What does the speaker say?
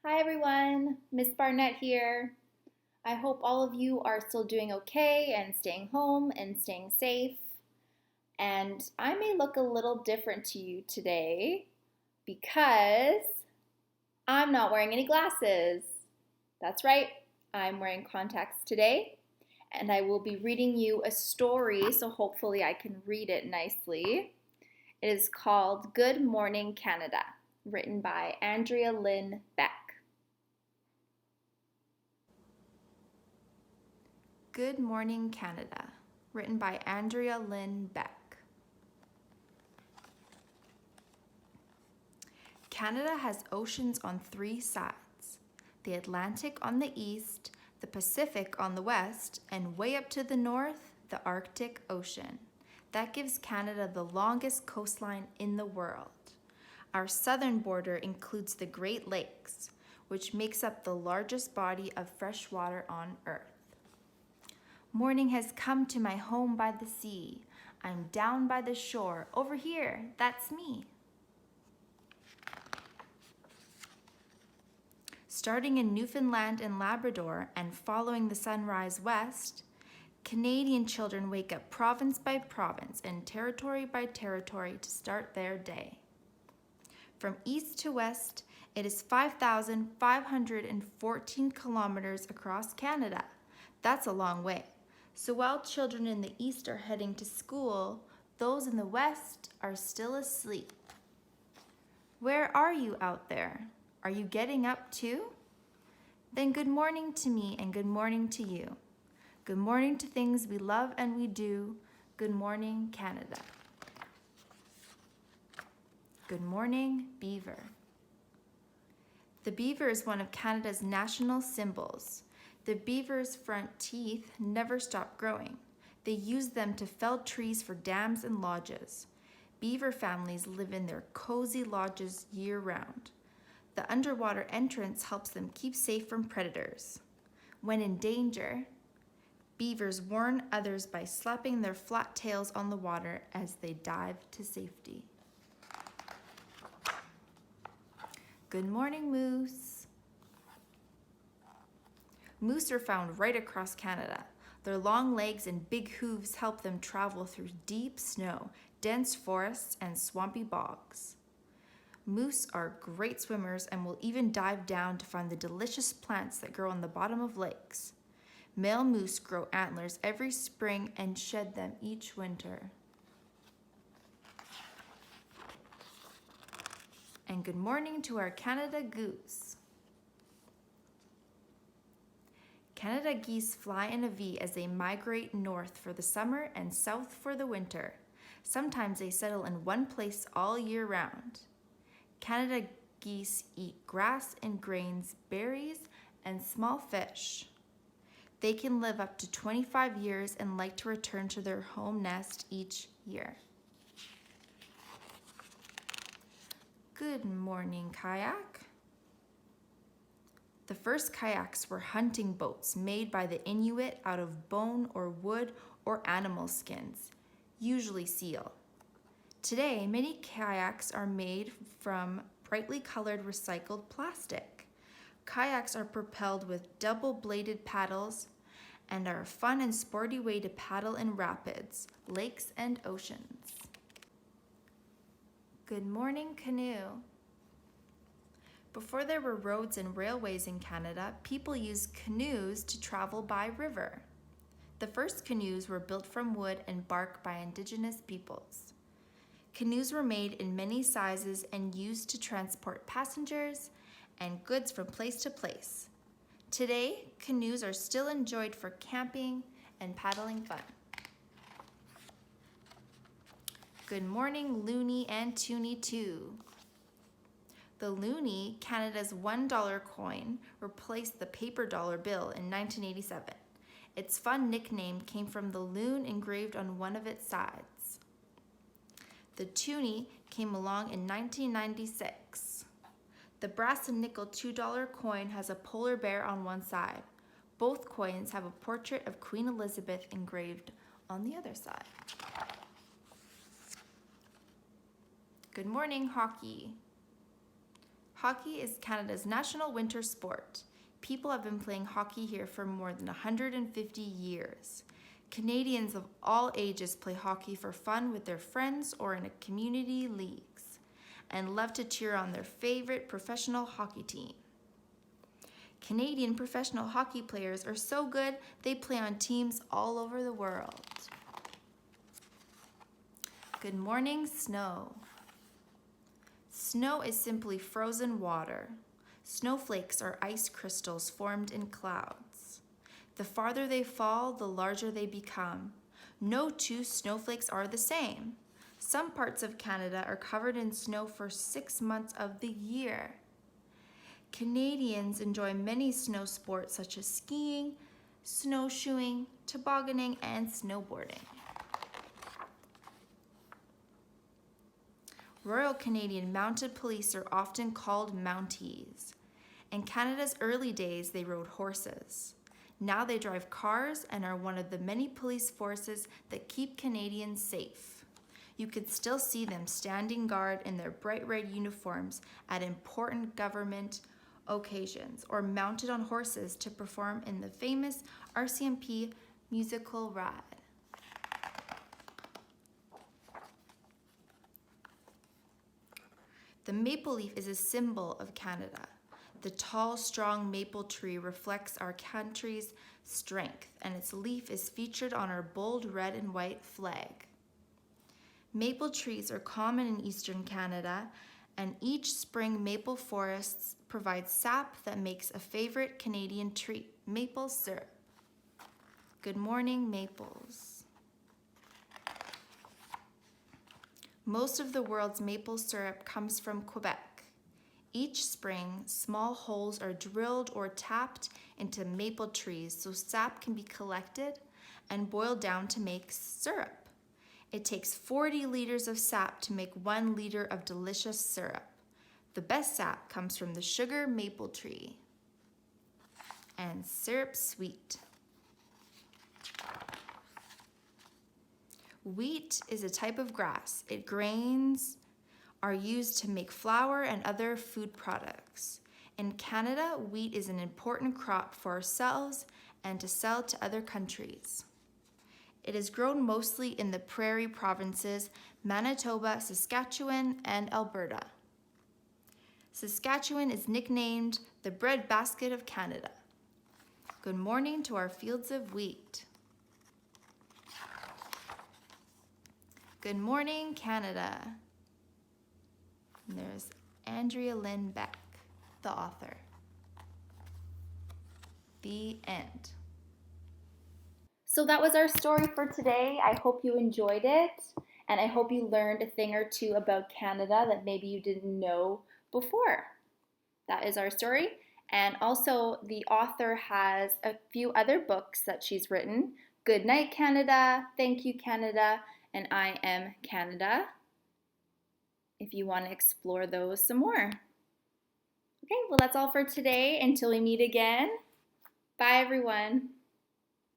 Hi everyone, Miss Barnett here. I hope all of you are still doing okay and staying home and staying safe. And I may look a little different to you today because I'm not wearing any glasses. That's right, I'm wearing contacts today and I will be reading you a story, so hopefully I can read it nicely. It is called Good Morning Canada, written by Andrea Lynn Beck. Good Morning Canada, written by Andrea Lynn Beck. Canada has oceans on three sides: the Atlantic on the east, the Pacific on the west, and way up to the north, the Arctic Ocean. That gives Canada the longest coastline in the world. Our southern border includes the Great Lakes, which makes up the largest body of fresh water on Earth. Morning has come to my home by the sea. I'm down by the shore. Over here, that's me. Starting in Newfoundland and Labrador and following the sunrise west, Canadian children wake up province by province and territory by territory to start their day. From east to west, it is 5,514 kilometers across Canada. That's a long way. So while children in the east are heading to school, those in the west are still asleep. Where are you out there? Are you getting up too? Then good morning to me and good morning to you. Good morning to things we love and we do. Good morning, Canada. Good morning, beaver. The beaver is one of Canada's national symbols. The beaver's front teeth never stop growing. They use them to fell trees for dams and lodges. Beaver families live in their cozy lodges year-round. The underwater entrance helps them keep safe from predators. When in danger, beavers warn others by slapping their flat tails on the water as they dive to safety. Good morning, moose. Moose are found right across Canada. Their long legs and big hooves help them travel through deep snow, dense forests, and swampy bogs. Moose are great swimmers and will even dive down to find the delicious plants that grow on the bottom of lakes. Male moose grow antlers every spring and shed them each winter. And good morning to our Canada goose. Canada geese fly in a V as they migrate north for the summer and south for the winter. Sometimes they settle in one place all year round. Canada geese eat grass and grains, berries, and small fish. They can live up to 25 years and like to return to their home nest each year. Good morning, kayak. The first kayaks were hunting boats made by the Inuit out of bone or wood or animal skins, usually seal. Today, many kayaks are made from brightly colored recycled plastic. Kayaks are propelled with double-bladed paddles and are a fun and sporty way to paddle in rapids, lakes, and oceans. Good morning, canoe. Before there were roads and railways in Canada, people used canoes to travel by river. The first canoes were built from wood and bark by Indigenous peoples. Canoes were made in many sizes and used to transport passengers and goods from place to place. Today, canoes are still enjoyed for camping and paddling fun. Good morning, Loonie and Toonie too. The loonie, Canada's $1 coin, replaced the paper dollar bill in 1987. Its fun nickname came from the loon engraved on one of its sides. The toonie came along in 1996. The brass and nickel $2 coin has a polar bear on one side. Both coins have a portrait of Queen Elizabeth engraved on the other side. Good morning, hockey. Hockey is Canada's national winter sport. People have been playing hockey here for more than 150 years. Canadians of all ages play hockey for fun with their friends or in a community leagues and love to cheer on their favorite professional hockey team. Canadian professional hockey players are so good they play on teams all over the world. Good morning, snow. Snow is simply frozen water. Snowflakes are ice crystals formed in clouds. The farther they fall, the larger they become. No two snowflakes are the same. Some parts of Canada are covered in snow for 6 months of the year. Canadians enjoy many snow sports such as skiing, snowshoeing, tobogganing, and snowboarding. Royal Canadian Mounted Police are often called Mounties. In Canada's early days, they rode horses. Now they drive cars and are one of the many police forces that keep Canadians safe. You can still see them standing guard in their bright red uniforms at important government occasions or mounted on horses to perform in the famous RCMP musical ride. The maple leaf is a symbol of Canada. The tall, strong maple tree reflects our country's strength, and its leaf is featured on our bold red and white flag. Maple trees are common in eastern Canada, and each spring maple forests provide sap that makes a favorite Canadian treat, maple syrup. Good morning, maples. Most of the world's maple syrup comes from Quebec. Each spring, small holes are drilled or tapped into maple trees so sap can be collected and boiled down to make syrup. It takes 40 liters of sap to make 1 liter of delicious syrup. The best sap comes from the sugar maple tree. And syrup sweet. Wheat is a type of grass. Its grains are used to make flour and other food products. In Canada, wheat is an important crop for ourselves and to sell to other countries. It is grown mostly in the prairie provinces, Manitoba, Saskatchewan, and Alberta. Saskatchewan is nicknamed the breadbasket of Canada. Good morning to our fields of wheat. Good morning, Canada. And there's Andrea Lynn Beck, the author. The end. So that was our story for today. I hope you enjoyed it, and I hope you learned a thing or two about Canada that maybe you didn't know before. That is our story. And also, the author has a few other books that she's written. Good Night, Canada, Thank You, Canada, and I Am Canada, if you want to explore those some more. Okay, well, that's all for today. Until we meet again. Bye, everyone.